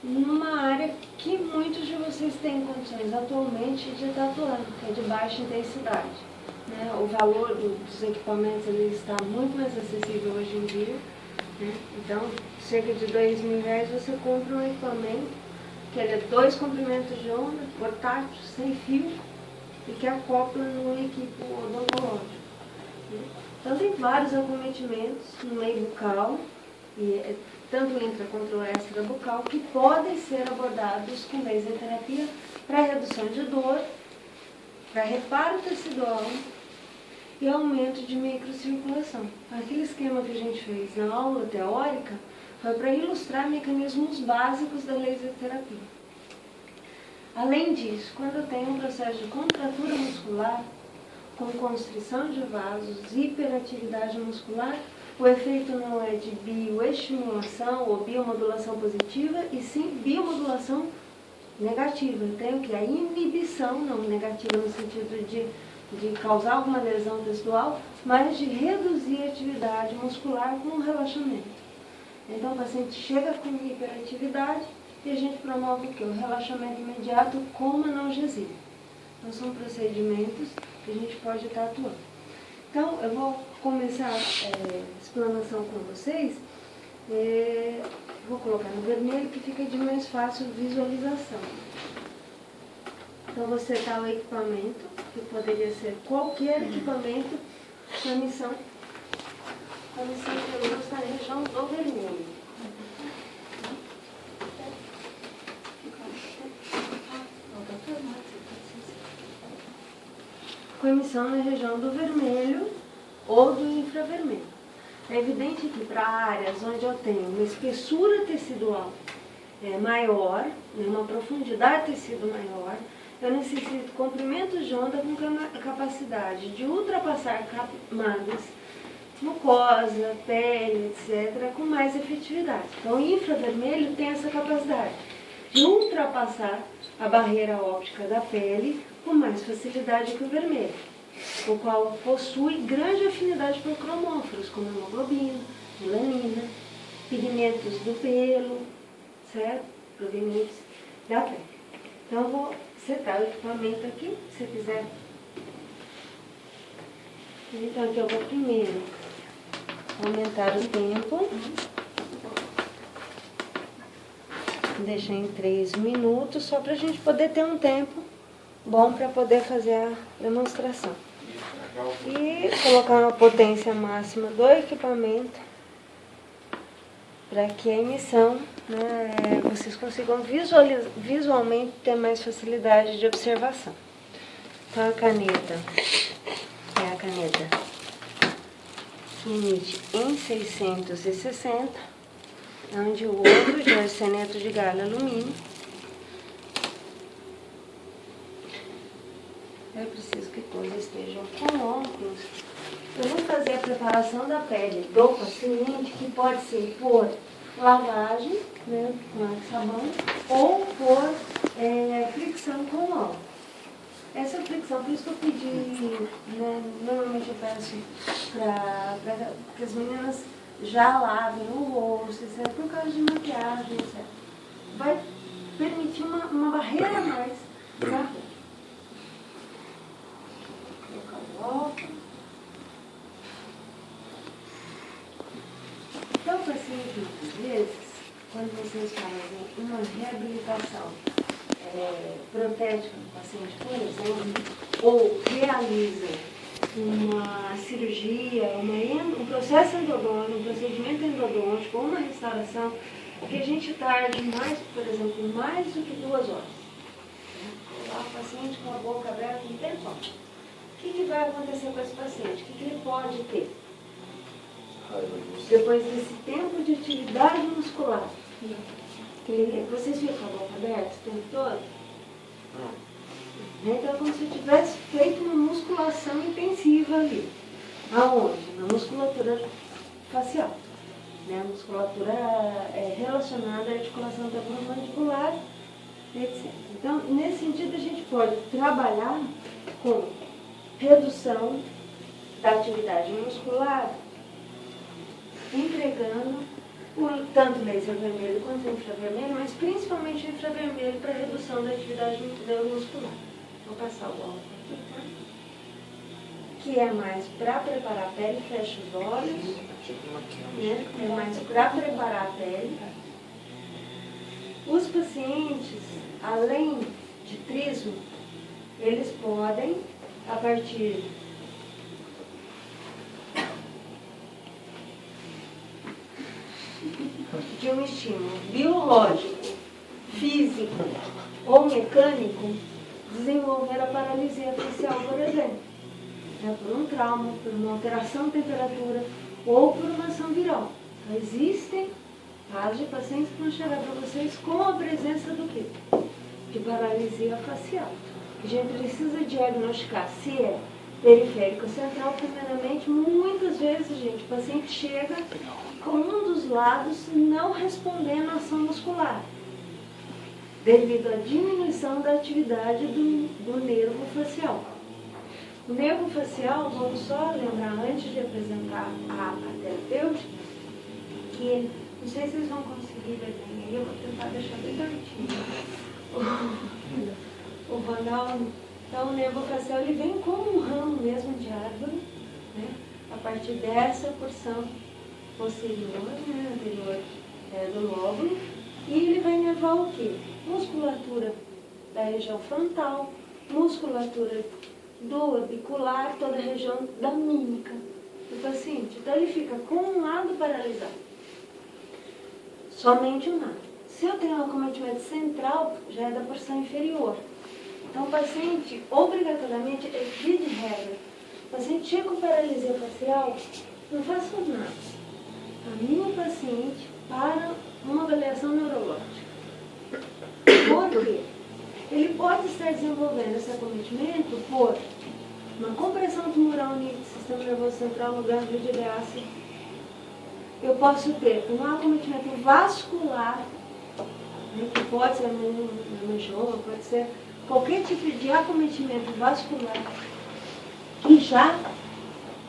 numa área que muitos de vocês têm condições atualmente de estar atuando, que é de baixa intensidade. Né? O valor dos equipamentos ele está muito mais acessível hoje em dia. Né? Então, cerca de R$2.000 você compra um equipamento que ele é 2 comprimentos de onda, portátil, sem fio, e que acopla no equipo odontológico. Né? Então tem vários acometimentos no meio bucal, tanto intra quanto extra bucal, que podem ser abordados com laser terapia para redução de dor, para reparo tecidual e aumento de microcirculação. Aquele esquema que a gente fez na aula teórica foi para ilustrar mecanismos básicos da laser terapia. Além disso, quando eu tenho um processo de contratura muscular, com constrição de vasos, hiperatividade muscular, o efeito não é de bioestimulação ou biomodulação positiva, e sim biomodulação negativa. Eu tenho que a inibição, não negativa no sentido de causar alguma lesão tecidual, mas de reduzir a atividade muscular com relaxamento. Então o paciente chega com hiperatividade e a gente promove o quê? O relaxamento imediato com analgesia. Então são procedimentos que a gente pode estar atuando. Então eu vou começar a explanação com vocês. Vou colocar no vermelho que fica de mais fácil visualização. Então você está o equipamento, que poderia ser qualquer equipamento, a missão de luz está na região do vermelho. Com emissão na região do vermelho ou do infravermelho. É evidente que para áreas onde eu tenho uma espessura tecidual maior, uma profundidade de tecido maior, eu necessito comprimentos de onda com capacidade de ultrapassar camadas, mucosa, pele, etc., com mais efetividade. Então, o infravermelho tem essa capacidade de ultrapassar a barreira óptica da pele com mais facilidade que o vermelho, o qual possui grande afinidade por cromóforos, como hemoglobina, melanina, pigmentos do pelo, certo? Provenientes da pele. Então, eu vou setar o equipamento aqui, se você quiser. Então, aqui eu vou primeiro aumentar o tempo. Deixar em 3 minutos, só para a gente poder ter um tempo bom para poder fazer a demonstração. E colocar uma potência máxima do equipamento para que a emissão, vocês consigam visualmente ter mais facilidade de observação. Então a caneta é a caneta que emite em 660, onde o outro de arseneto de galho alumínio. É preciso que todos estejam com óculos. Eu vou fazer a preparação da pele do paciente, que pode ser por lavagem, com água e sabão, ou por fricção com óleo. Essa fricção, por isso que eu pedi, normalmente eu peço para que as meninas já lavem o rosto, etc., por causa de maquiagem, etc. Vai permitir uma barreira a mais para a roupa. Então, paciente, muitas vezes, quando vocês fazem uma reabilitação protética no paciente, por exemplo, ou realizam uma cirurgia, um processo endodôntico, um procedimento endodôntico, ou uma restauração, que a gente tarde mais, por exemplo, mais do que 2 horas. Lá o paciente com a boca aberta um tempão. O que vai acontecer com esse paciente? O que ele pode ter? Depois desse tempo de atividade muscular, vocês ficam com a boca aberta o tempo todo? Então é como se tivesse feito uma musculação intensiva ali. Aonde? Na musculatura facial. A musculatura relacionada à articulação temporomandibular, etc. Então, nesse sentido, a gente pode trabalhar com redução da atividade muscular, empregando tanto laser vermelho quanto infravermelho, mas principalmente o infravermelho para redução da atividade neuromuscular. Vou passar o álcool aqui, tá? Que é mais para preparar a pele, fecha os olhos, né? É mais para preparar a pele. Os pacientes, além de trismo, eles podem, a partir de um estímulo biológico, físico ou mecânico, desenvolver a paralisia facial, por exemplo. Por um trauma, por uma alteração de temperatura ou por uma ação viral. Então, existem casos de pacientes que vão chegar para vocês com a presença do quê? De paralisia facial. A gente precisa diagnosticar se é periférico central, primeiramente. Muitas vezes, gente, o paciente chega com um dos lados não respondendo à ação muscular, devido à diminuição da atividade do nervo facial. O nervo facial, vamos só lembrar antes de apresentar a terapêutica, que não sei se vocês vão conseguir ver bem aí, eu vou tentar deixar bem bonitinho o Ronaldo. Então, o nervo facial ele vem como um ramo mesmo de árvore, né? A partir dessa porção posterior, né, anterior do lóbulo, e ele vai nervar o quê? Musculatura da região frontal, musculatura do orbicular, toda a região da mímica do paciente. Então ele fica com um lado paralisado, somente um lado. Se eu tenho um acometimento central, já é da porção inferior. Então o paciente, obrigatoriamente, via de regra, o paciente chega com paralisia facial, não faça nada. Caminha o paciente para uma avaliação neurológica. Por quê? Ele pode estar desenvolvendo esse acometimento por uma compressão tumoral unida do sistema nervoso central no gânglio de Graça. Eu posso ter um acometimento vascular, né, que pode ser uma manjoma, pode ser qualquer tipo de acometimento vascular, que já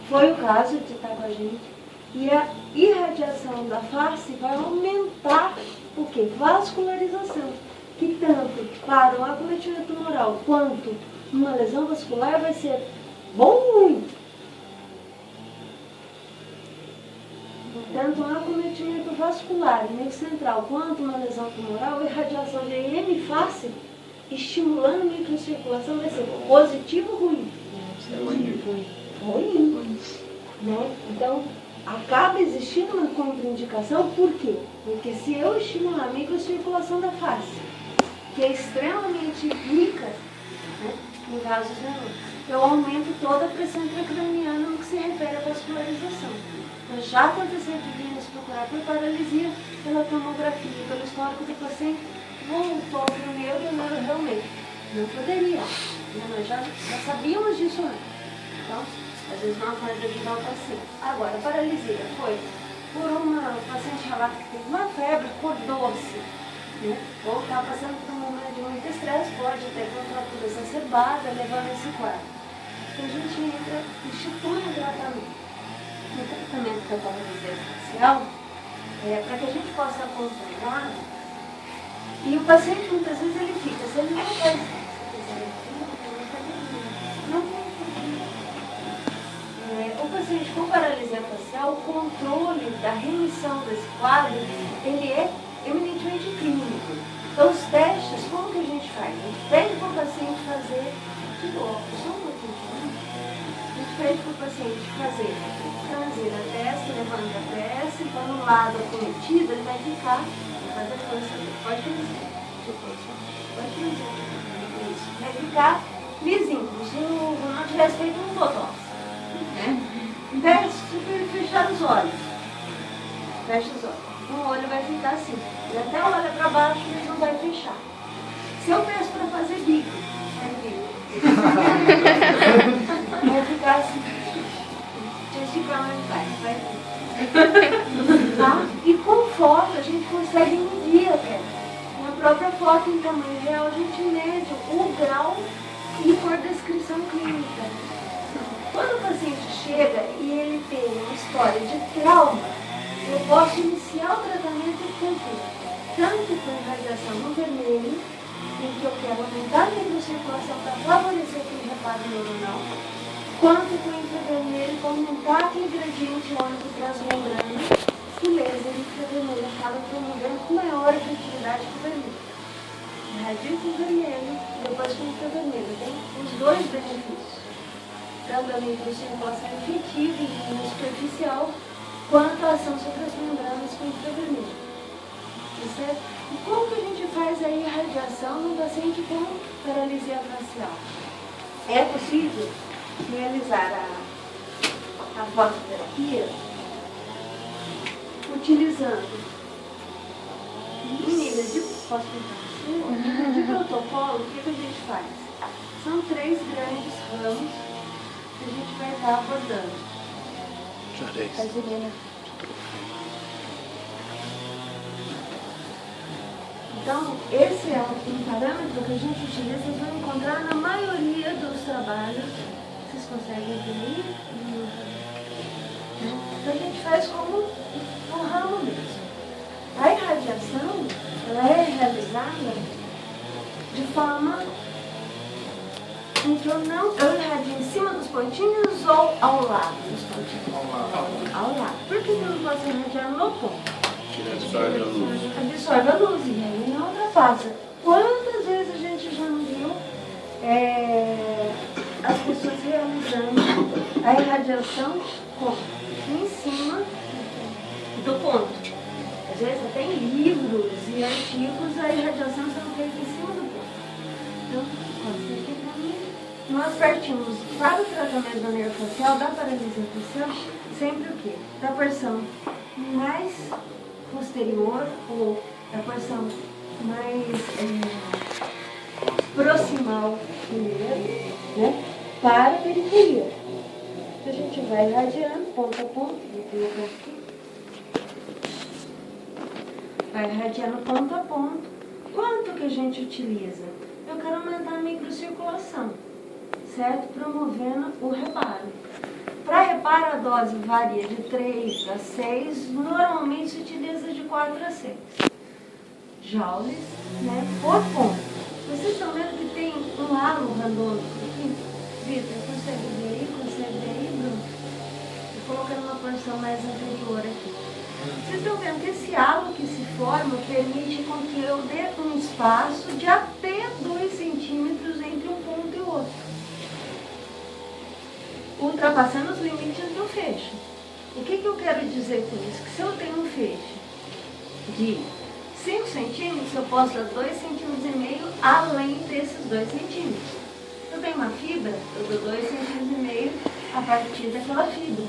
foi o caso de estar com a gente. E a irradiação da face vai aumentar o quê? Vascularização. Que tanto para um acometimento tumoral quanto uma lesão vascular vai ser bom ou ruim. Tanto um acometimento vascular, meio central, quanto uma lesão tumoral, a irradiação de hemiface, estimulando a microcirculação, vai ser positivo ou ruim? Ruim. Né? Então, acaba existindo uma contraindicação, por quê? Porque se eu estimular a microcirculação da face, que é extremamente rica, né, em vasos venosos, eu aumento toda a pressão intracraniana no que se refere à vascularização. Então, já aconteceu de vir nos procurar por paralisia, pela tomografia, pelo histórico do paciente, voltou para o neuro e o neuro realmente não poderia. Nós já sabíamos disso antes. Então, às vezes não pode ajudar o paciente. Agora, a paralisia foi por uma paciente relata que teve uma febre, por doce, né? Ou está passando por um momento de muito estresse, pode ter contratura exacerbada, levando esse quadro. Então a gente entra, institui um tratamento. O tratamento da paralisia facial é para que a gente possa acompanhar. E o paciente muitas vezes ele fica, se ele não faz o paciente com paralisia facial, o controle da remissão desse quadro, ele é eminentemente clínico. Então, os testes, como que a gente faz? A gente pede para o paciente fazer, só um pouquinho, a gente pede para o paciente fazer franzir a testa, levanta a testa, e quando o lado acometido, ele vai ficar, vai fazer força dele. Pode fazer. Isso. Vai ficar lisinho, como se não tivesse feito um botox. Teste, fechar os olhos. Fecha os olhos. Um olho vai ficar assim. E até olha para baixo, ele não vai fechar. Se eu peço para fazer bico, vai ficar assim. Gesticando, tá? E com foto a gente consegue medir até. Na própria foto em tamanho real a gente mede o grau e por descrição clínica. Quando o paciente chega e ele tem uma história de trauma, eu posso iniciar o tratamento com quê? Tanto com radiação no vermelho, em que eu quero aumentar a microcirculação para favorecer aquele reparo neuronal, quanto com o infravermelho para aumentar aquele gradiente iônico para as membranas, que o laser infravermelho acaba promovendo com maior efetividade que o vermelho. Irradio com vermelho, depois com infravermelho. Tem os dois benefícios, tanto a microcirculação efetiva e superficial, quanto a ação sobre as membranas com infravermelho. Certo? E como que a gente faz a irradiação num paciente com paralisia facial? É possível realizar a fototerapia utilizando em nível de, posso contar, de protocolo. O que a gente faz? São 3 grandes ramos que a gente vai estar abordando. Então, esse é um parâmetro que a gente utiliza, vocês vão encontrar na maioria dos trabalhos. Vocês conseguem ver? Então, a gente faz como um ramo mesmo. A irradiação, ela é realizada de forma em que eu irradio em cima dos pontinhos ou ao lado dos pontinhos? Ao lado. Por que eu não posso irradiar no ponto? Absorve a luz. Absorve a luz e aí não ultrapassa. Quantas vezes a gente já não viu as pessoas realizando a irradiação em cima do ponto? Às vezes até em livros e artigos a irradiação são feitas em cima do ponto. Então, nós partimos para o tratamento do nervo facial, da paralisia facial, sempre o quê? Da porção mais posterior ou da porção mais proximal primeiro, né, para a periferia. A gente vai irradiando ponto a ponto, vai irradiando ponto a ponto. Quanto que a gente utiliza? Eu quero aumentar a microcirculação, certo? Promovendo o reparo. Para reparo, a dose varia de 3 a 6, normalmente se utiliza de 4 a 6 joules, né, por ponto. Vocês estão vendo que tem um halo randômico aqui? Vitor, consegue ver aí, Bruno? Vou colocar uma porção mais anterior aqui. Vocês estão vendo que esse halo que se forma permite com que eu dê um espaço de até 2 centímetros entre um ponto e o outro, ultrapassando os limites do feixe. O que eu quero dizer com isso? Que se eu tenho um feixe de 5 centímetros, eu posso dar 2,5 centímetros além desses 2 centímetros. Se eu tenho uma fibra, eu dou 2,5 centímetros a partir daquela fibra.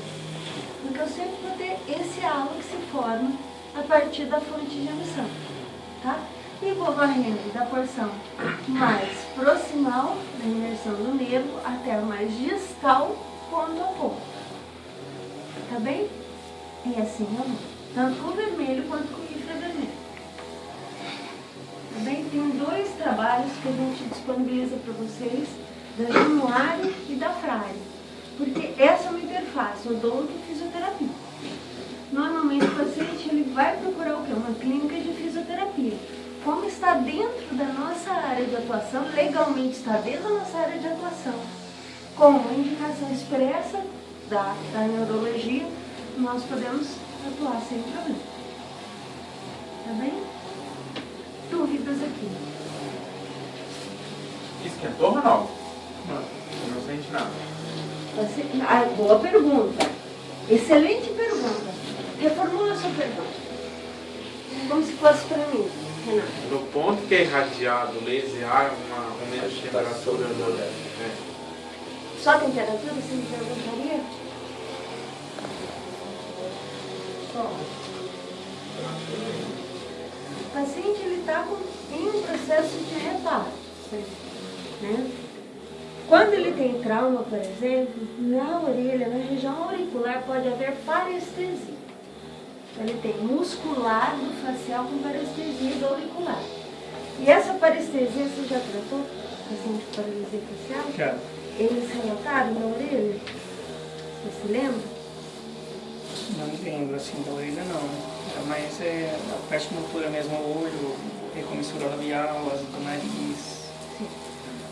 Porque eu sempre vou ter esse halo que se forma a partir da fonte de emissão. Tá? E vou varrendo da porção mais proximal da imersão do nervo até a mais distal, ponto a ponto. Tá bem? E assim eu vou. Tanto com o vermelho quanto com o infravermelho. Tá bem? Tem 2 trabalhos que a gente disponibiliza para vocês, da Januário e da Frari. Porque essa é uma interface, odonto e fisioterapia. Normalmente o paciente ele vai procurar o quê? Uma clínica de fisioterapia. Como está dentro da nossa área de atuação, legalmente está dentro da nossa área de atuação, com a indicação expressa da neurologia, nós podemos atuar sem problema. Tá bem? Dúvidas aqui? Esquentou, Ronaldo? Não sente nada. Boa pergunta. Excelente pergunta. Reformula a sua pergunta. Como se fosse para mim, Renato. No ponto que é irradiado o laser, há um aumento de temperatura do... Só a temperatura, você me perguntaria? Só. O paciente está em um processo de reparo. Né? Quando ele tem trauma, por exemplo, na orelha, na região auricular, pode haver parestesia. Ele tem muscular do facial com parestesia do auricular. E essa parestesia, você já tratou? Paciente com paralisia facial? Já. Eles relataram na orelha? Você se lembra? Não lembro assim da orelha não. Era mais a parte motora mesmo, o olho, recomissura labial, asa do nariz. Sim.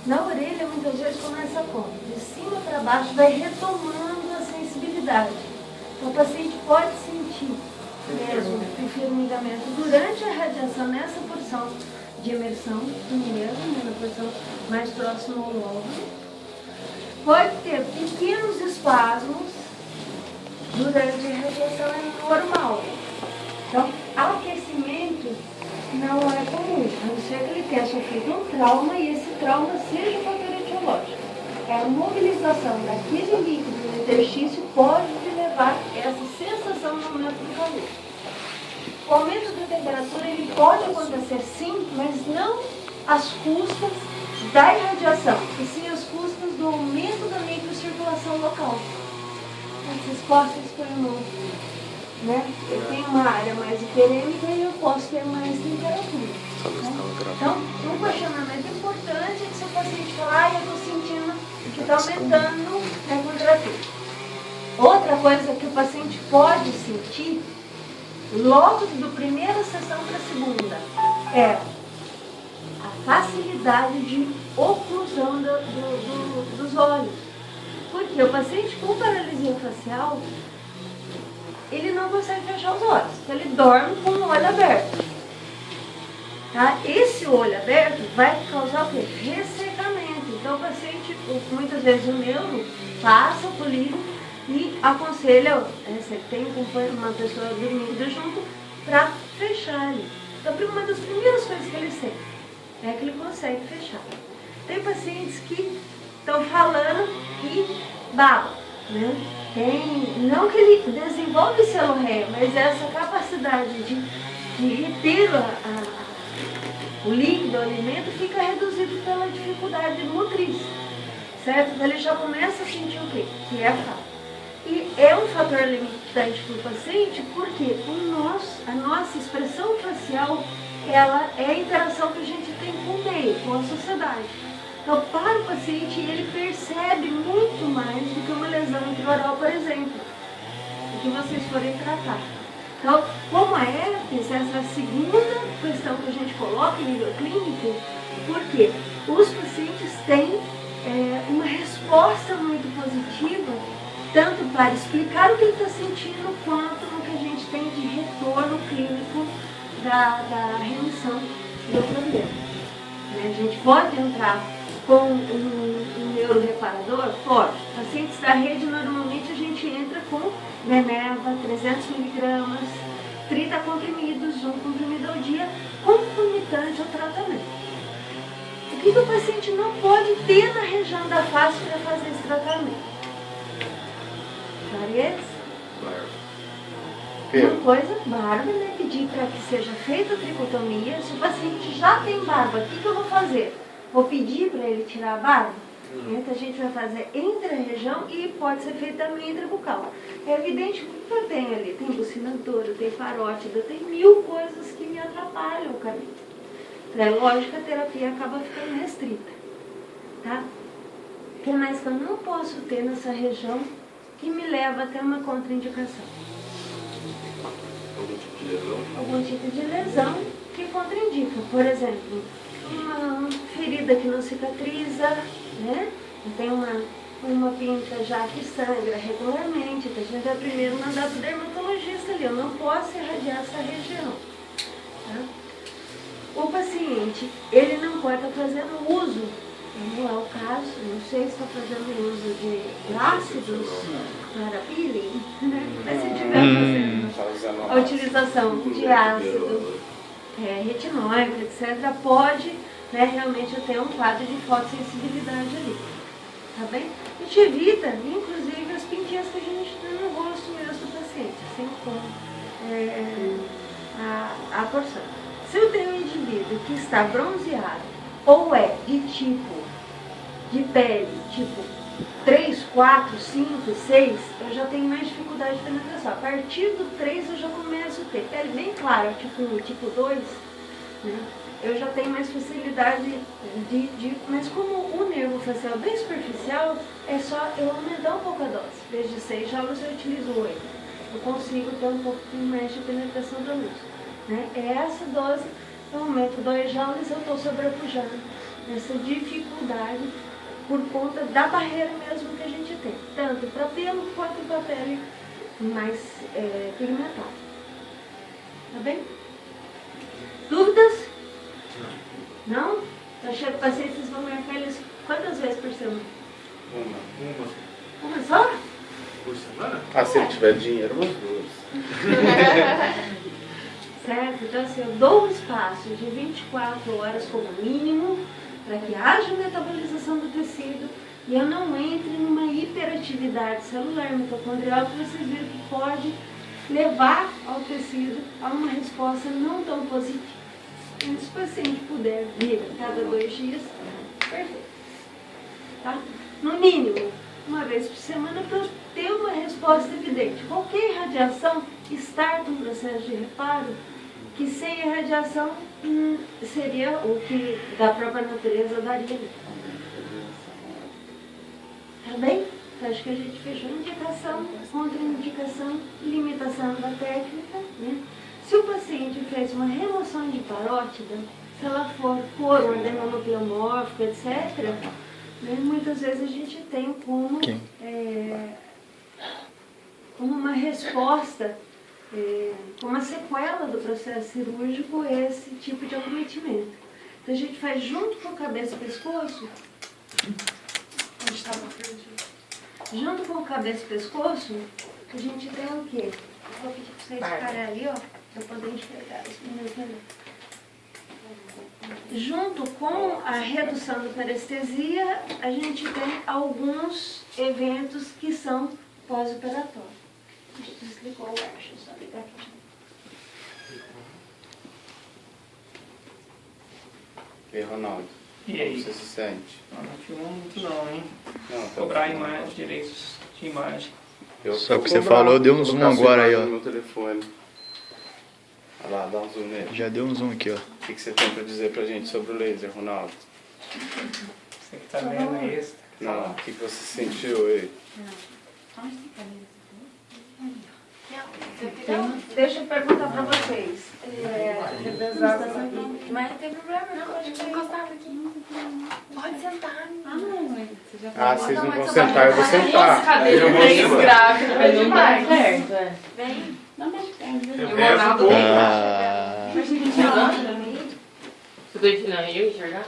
Na orelha muitas vezes começa como? De cima para baixo vai retomando a sensibilidade. Então o paciente pode sentir mesmo o formigamento durante a radiação nessa porção de imersão, mesmo na porção mais próxima ao lóbulo. Pode ter pequenos espasmos durante a radiação normal. Então, aquecimento não é comum, a não ser que ele tenha sofrido um trauma e esse trauma seja um fator etiológico. A mobilização daquele líquido no interstício pode levar a essa sensação no momento do calor. O aumento da temperatura ele pode acontecer sim, mas não às custas da irradiação, e sim às custas do aumento da microcirculação local. Vocês possam expor né? Eu tenho uma área mais hiperêmica e eu posso ter mais temperatura. Né? Então, um questionamento importante é que se o paciente falar, eu estou sentindo que está aumentando a temperatura. Outra coisa que o paciente pode sentir, logo da primeira sessão para a segunda, é a facilidade de oclusão dos olhos. Porque o paciente com paralisia facial, ele não consegue fechar os olhos. Então ele dorme com o olho aberto. Tá? Esse olho aberto vai causar o quê? Ressecamento. Então o paciente, muitas vezes o neuro, passa por livro e aconselha, você tem uma pessoa dormindo junto, para fechar ali. Então uma das primeiras coisas que ele sente é que ele consegue fechar. Tem pacientes que estão falando e babam, né? Não que ele desenvolve celorreia, mas essa capacidade de reter o líquido, o alimento, fica reduzido pela dificuldade motriz, certo? Então ele já começa a sentir o quê? Que é a falta. E é um fator limitante para o paciente porque a nossa expressão facial, ela é a interação que a gente tem com o meio, com a sociedade. Então, para o paciente, ele percebe muito mais do que uma lesão intraoral, por exemplo, que vocês forem tratar. Então, como a herpes, essa é a segunda questão que a gente coloca em nível clínico, porque os pacientes têm uma resposta muito positiva, tanto para explicar o que ele está sentindo, quanto no que a gente tem de retorno clínico da remissão do problema. A gente pode entrar com um neuroreparador? Pode. Pacientes da rede, normalmente a gente entra com Beneva, 300 mg, 30 comprimidos, um comprimido ao dia, concomitante ao tratamento. O que o paciente não pode ter na região da face para fazer esse tratamento? Clareza? Uma coisa, barba, né? Pedir para que seja feita a tricotomia. Se o paciente já tem barba, o que eu vou fazer? Vou pedir para ele tirar a barba? Então a gente vai fazer entre a região e pode ser feito também intrabucal. É evidente que eu tenho ali, tem bucinadora, tem parótida, tem 1000 coisas que me atrapalham o caminho. É lógico que a terapia acaba ficando restrita. Tá? O que mais que eu não posso ter nessa região que me leva até uma contraindicação? Algum tipo de lesão? Algum tipo de lesão que contraindica. Por exemplo, uma ferida que não cicatriza, né? Tem uma pinta já que sangra regularmente, então a gente vai primeiro mandar para o dermatologista ali. Eu não posso irradiar essa região. Tá? O paciente, ele não pode estar fazendo uso, não é o caso, não sei se está fazendo uso de ácidos para peeling, né? Mas se tiver fazendo a utilização de ácido retinóico, etc., pode, né, realmente ter um quadro de fotossensibilidade ali. Tá bem? A gente evita, inclusive, as pintinhas que a gente tem no rosto mesmo do paciente, assim como a porção. Se eu tenho um indivíduo que está bronzeado ou é de tipo de pele, tipo 3, 4, 5, 6, eu já tenho mais dificuldade de penetração. A partir do 3 eu já começo a ter pele bem clara, tipo 1, tipo 2, né? Eu já tenho mais facilidade mas como o nervo facial é bem superficial, é só eu aumentar um pouco a dose. Desde 6 já você utiliza 8. eu consigo ter um pouco mais de penetração da luz. Né? Essa dose é o aumento 2 joules, eu estou sobrepujando essa dificuldade por conta da barreira mesmo que a gente tem, tanto para pelo quanto para pele mais pigmentada. Tá bem? Dúvidas? Não? Então chega o paciente, vocês vão marcar eles quantas vezes por semana? Uma só? Por semana? Ah, se ele tiver dinheiro, umas 2. Certo? Então assim, eu dou um espaço de 24 horas como mínimo para que haja metabolização do tecido e eu não entre numa hiperatividade celular mitocondrial que vocês viram que pode levar ao tecido a uma resposta não tão positiva. Então, se o paciente puder vir a cada 2 dias, perfeito. Tá? No mínimo, uma vez por semana, para eu ter uma resposta evidente. Qualquer irradiação starta um processo de reparo que sem irradiação seria o que da própria natureza daria. Tá bem? Então, acho que a gente fechou indicação, contraindicação, limitação da técnica. Né? Se o paciente fez uma remoção de parótida, se ela for um adenonopleomórfico, etc., né, muitas vezes a gente tem como uma resposta, como uma sequela do processo cirúrgico, esse tipo de acometimento. Então a gente faz junto com o cabeça e pescoço. Onde estava perdido? Junto com o cabeça e pescoço, a gente tem o quê? Vou pedir para vocês ficarem ali, ó, para poder enxergar os meninos ali. Junto com a redução da parestesia, a gente tem alguns eventos que são pós-operatórios. A gente desligou o ar, deixa eu só ligar aqui. E aí, Ronaldo? E aí? Como você se sente? Não filmou muito não, hein? Não, tá Cobrar bom. imagem, direitos de imagem. Só que você falou, deu um zoom agora aí, ó. No meu telefone. Olha lá, dá um zoom nele. Já deu um zoom aqui, ó. O que você tem pra dizer pra gente sobre o laser, Ronaldo? Você que tá vendo é esse. Não, o que você sentiu aí? Então, deixa eu perguntar para vocês. Mas não tem problema, não. Pode encostar aqui. Pode sentar. Ah, vocês não vão sentar, eu vou sentar. Cadeira Eu vou três sentar. grávidas. Mas não dá certo, Vem. Não mexe perto. Eu rezo Ah, Você tô ensinando eu enxergar?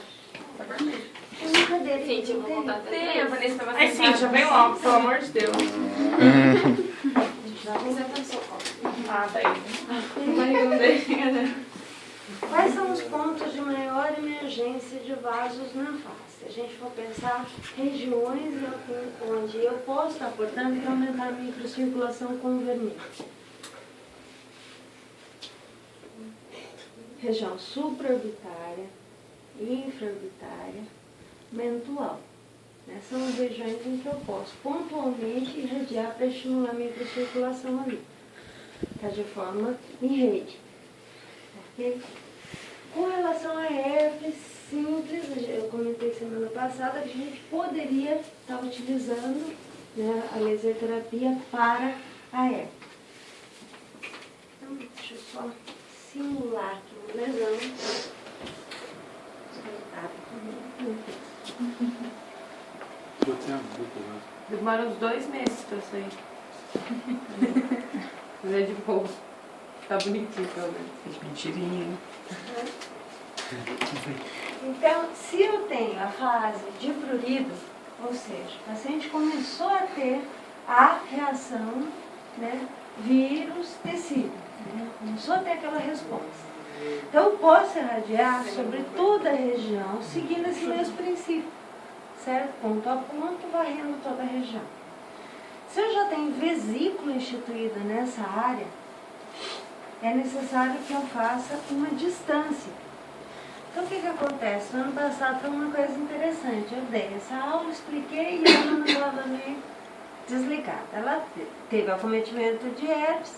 Gente, eu vou contar até Tem, a Vanessa tava Ai, Cíntia, vem logo, pelo amor de Deus. Senta no seu colo. Ah, tá aí. Quais são os pontos de maior emergência de vasos na face? Se a gente for pensar regiões onde eu posso estar portando para aumentar a microcirculação com o vermelho. Região supraorbitária, infraorbitária, mental. Essas são as regiões em que eu posso pontualmente irradiar para estimular a microcirculação ali. Tá de forma em rede. Ok? Com relação a herpes simples, eu comentei semana passada que a gente poderia estar utilizando, né, a laser terapia para a herpes. Então, deixa eu só simular aqui uma lesão. Eu tenho a boca, né? Demora uns 2 meses pra sair. Mas é de boa. Tá bonitinho, pelo menos. Fez mentirinha, hein? Então, se eu tenho a fase de prurido, ou seja, o paciente começou a ter a reação, né, vírus-tecido, né, começou a ter aquela resposta. Então, eu posso irradiar sobre toda a região, seguindo esse mesmo princípio, certo? Ponto a ponto, varrendo toda a região. Se eu já tenho vesícula instituída nessa área, é necessário que eu faça uma distância. Então, o que acontece? No ano passado foi uma coisa interessante. Eu dei essa aula, expliquei e a aluna estava meio desligada. Ela teve acometimento de herpes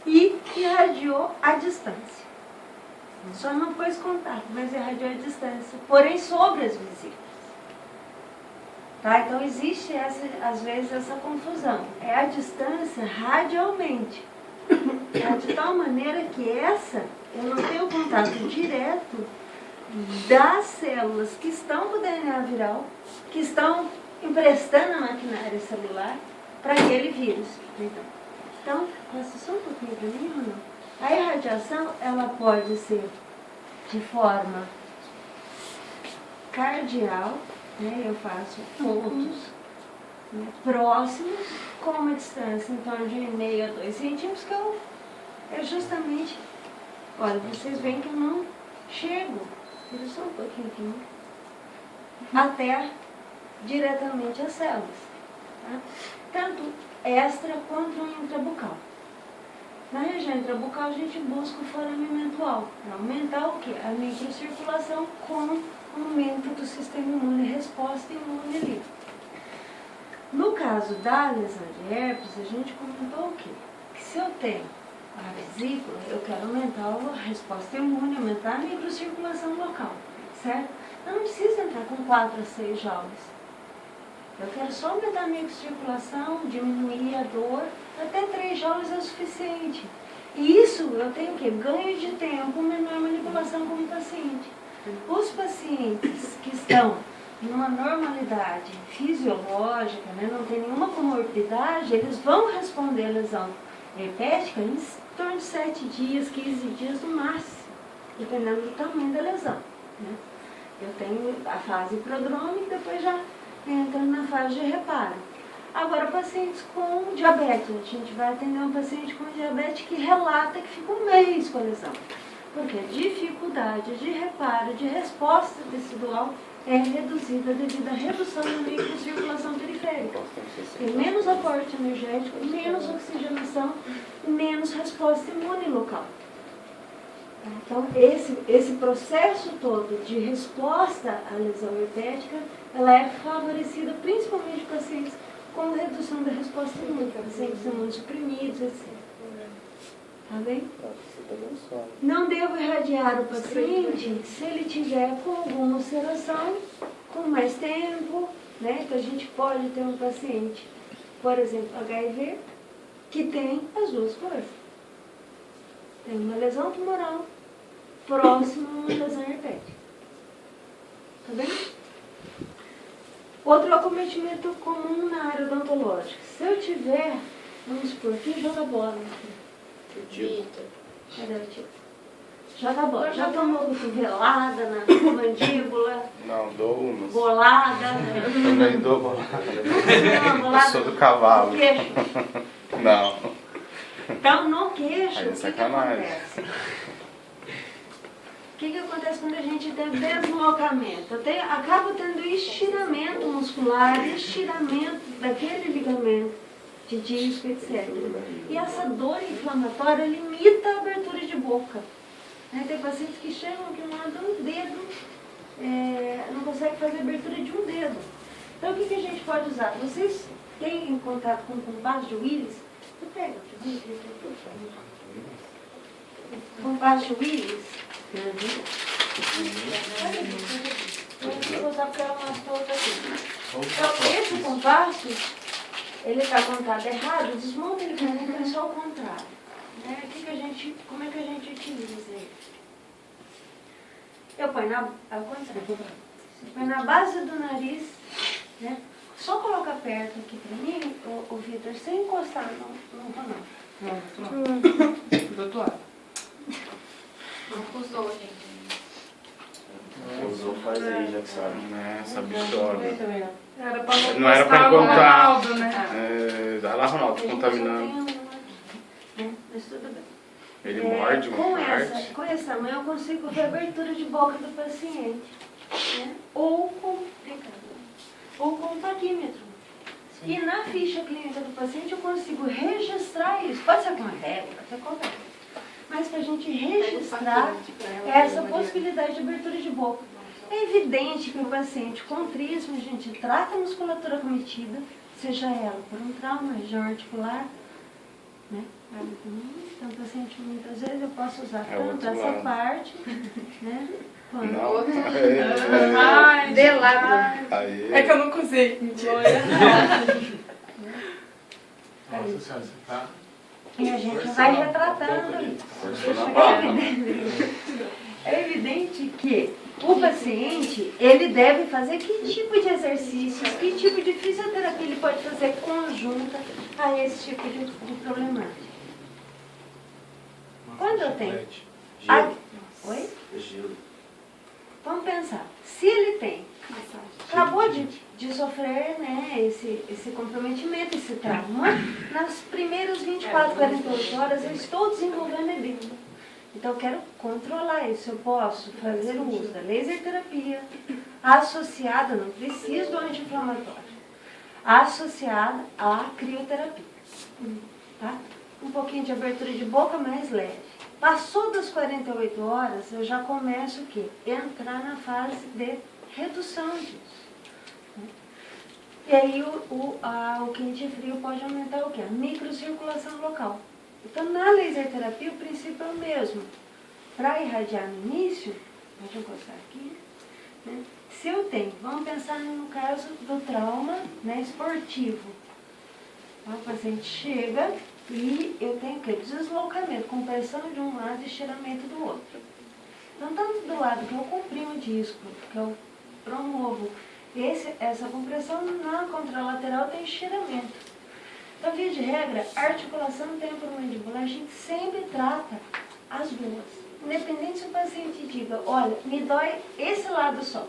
e irradiou à distância. Só não pôs contato, mas irradiou à distância, porém sobre as vesículas. Tá? Então existe às vezes essa confusão. É a distância radialmente. Tá? De tal maneira que eu não tenho contato direto das células que estão com o DNA viral, que estão emprestando a maquinária celular para aquele vírus. Então, passa só um pouquinho para mim ou não? A irradiação, ela pode ser de forma cardial, né? Eu faço pontos, né, próximos, com uma distância em torno de 1,5 a 2 centímetros, que é justamente, olha, vocês veem que eu não chego, vira só um pouquinho aqui, até diretamente as células, tá? Tanto extra quanto intrabucal. Na região intrabucal a gente busca o forameamento alto, para aumentar o quê? A microcirculação com o aumento do sistema imune, resposta imune ali. No caso da lesão de herpes, a gente comentou o quê? Que se eu tenho a vesícula, eu quero aumentar a resposta imune, aumentar a microcirculação local, certo? Eu não preciso entrar com 4 a 6 joules. Eu quero só aumentar a microcirculação, diminuir a dor, até 3 joules é o suficiente. E isso eu tenho o quê? Ganho de tempo, menor manipulação com o paciente. Os pacientes que estão numa normalidade fisiológica, né, não tem nenhuma comorbidade, eles vão responder a lesão herpética em torno de 7 dias, 15 dias no máximo, dependendo do tamanho da lesão. Né? Eu tenho a fase prodrômica, depois já entra na fase de reparo. Agora, pacientes com diabetes, a gente vai atender um paciente com diabetes que relata que fica um mês com a lesão. Porque a dificuldade de reparo, de resposta tecidual é reduzida devido à redução da microcirculação periférica. Tem menos aporte energético, menos oxigenação, menos resposta imune local. Então, esse processo todo de resposta à lesão herpética, ela é favorecida principalmente em pacientes com redução da resposta imune, pacientes imunossuprimidos, etc. Tá bem? Não devo irradiar o paciente se ele tiver com alguma ulceração, com mais tempo, né? Então a gente pode ter um paciente, por exemplo, HIV, que tem as duas coisas. Tem uma lesão tumoral próxima a uma lesão herpética. Tá bem? Outro acometimento comum na área odontológica. Se eu tiver, vamos supor, quem joga bola? Cadê o tio? Joga bola. Já tomou cotovelada na mandíbula? Não, dou umas. Bolada? Também dou bolada. Não, bolada. Eu sou do cavalo. No queixo. Não. Então, no queixo, Aí é o que sacanagem. acontece? O que acontece quando a gente tem deslocamento? Acabo tendo estiramento muscular, estiramento daquele ligamento de disco, etc. E essa dor inflamatória limita a abertura de boca. Tem pacientes que chegam que não dão um dedo, não conseguem fazer a abertura de um dedo. Então, o que a gente pode usar? Vocês têm contato com o compasso de Willis? Você pega, compasso de Willis? Vou usar porque ela mostrou outra aqui. Então, esse compasso, ele está contado errado, desmonta ele para mim, é só o contrário. Como é que a gente utiliza ele? Eu ponho ao contrário. Você põe na base do nariz, né? Só coloca perto aqui para mim, o Vitor, sem encostar no Ronaldo. Do outro lado. Não usou, gente. Usou, faz aí, já que sabe, né? Essa bichona. Era pra Não era pra encostar o contar. Ronaldo, né? Vai lá, Ronaldo, A gente contaminando. só tem um aqui, né? Mas tudo bem. Ele morde uma parte. Com essa mão eu consigo ver a abertura de boca do paciente, né? Ou com um paquímetro. E na ficha clínica do paciente eu consigo registrar isso. Pode ser com uma régua, até qualquer coisa. Mas para a gente registrar essa possibilidade de abertura de boca. É evidente que o paciente com trismo, a gente trata a musculatura cometida, seja ela por um trauma, região articular, né? Então, o paciente, muitas vezes, eu posso usar tanto essa parte, né? Quando? Não. Ai, Dê lá. Aí. é que eu não cozinhei. Mentira. Nossa senhora, você tá... E a gente vai retratando ali. Forçou na barra, né? É evidente que o paciente, ele deve fazer que tipo de exercícios, que tipo de fisioterapia ele pode fazer conjunta a esse tipo de problemática. Quando eu tenho... Oi? Gelo. Vamos pensar. Se ele tem, acabou de sofrer, né, esse comprometimento, esse trauma, nas primeiras 24, 48 horas eu estou desenvolvendo edema. Então eu quero controlar isso. Eu posso fazer o uso da laser terapia associada, não preciso do anti-inflamatório, associada à crioterapia. Tá? Um pouquinho de abertura de boca mais leve. Passou das 48 horas, eu já começo o quê? Entrar na fase de redução disso. E aí o quente e frio pode aumentar o quê? A microcirculação local. Então na laser terapia o princípio é o mesmo. Para irradiar no início, pode encostar aqui, né? Se eu tenho, vamos pensar no caso do trauma, né, esportivo. O paciente chega e eu tenho que deslocamento, compressão de um lado e estiramento do outro. Então, tanto do lado que eu comprimo o disco, que eu promovo essa compressão, na contralateral tem estiramento. Então, via de regra, a articulação temporomandibular, a gente sempre trata as duas. Independente se o paciente diga, olha, me dói esse lado só.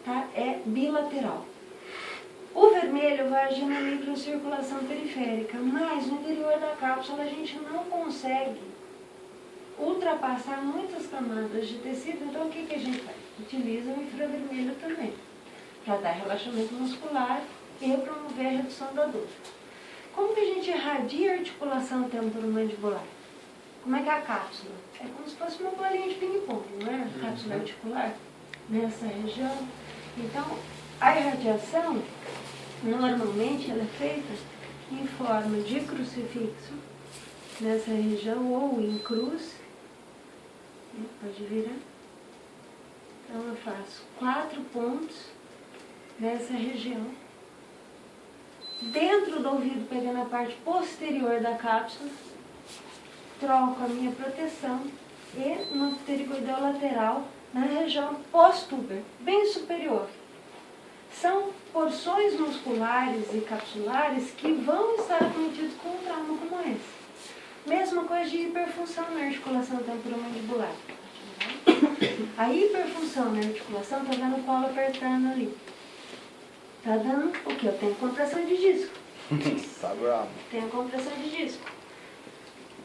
Tá? É bilateral. O vermelho vai agir na microcirculação periférica, mas no interior da cápsula a gente não consegue ultrapassar muitas camadas de tecido, então o que a gente faz? Utiliza o infravermelho também, para dar relaxamento muscular e promover a redução da dor. Como que a gente irradia a articulação temporomandibular? Como é que é a cápsula? É como se fosse uma bolinha de ping-pong, não é? A cápsula articular, nessa região. Então, a irradiação, normalmente, ela é feita em forma de crucifixo, nessa região, ou em cruz. Pode virar. Então, eu faço 4 pontos nessa região. Dentro do ouvido, pegando a parte posterior da cápsula, troco a minha proteção e no pterigoideu lateral, na região pós-tuber, bem superior. São porções musculares e capsulares que vão estar acometidos com um trauma como esse. Mesma coisa de hiperfunção na articulação temporomandibular. A hiperfunção na articulação, está vendo o colo apertando ali. Está dando o quê? Eu tenho compressão de disco. Tá bravo. Tenho compressão de disco.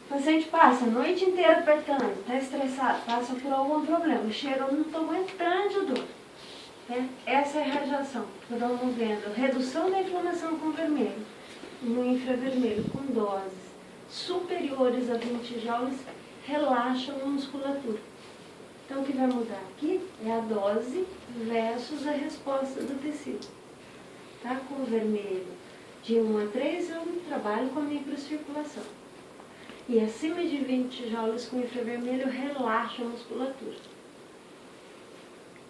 O paciente passa a noite inteira apertando, está estressado, passa por algum problema. Chega, eu não estou aguentando de dor. Essa é a irradiação, promovendo redução da inflamação com vermelho, no infravermelho, com doses superiores a 20 joules, relaxam a musculatura. Então, o que vai mudar aqui é a dose versus a resposta do tecido. Tá? Com o vermelho, de 1 a 3, eu trabalho com a microcirculação. E acima de 20 joules com infravermelho, relaxa a musculatura.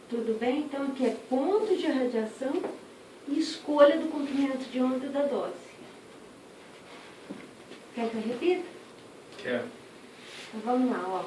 Tudo bem? Então, aqui é ponto de irradiação e escolha do comprimento de onda da dose. Quer que eu repita? Quero. Então, vamos lá, ó.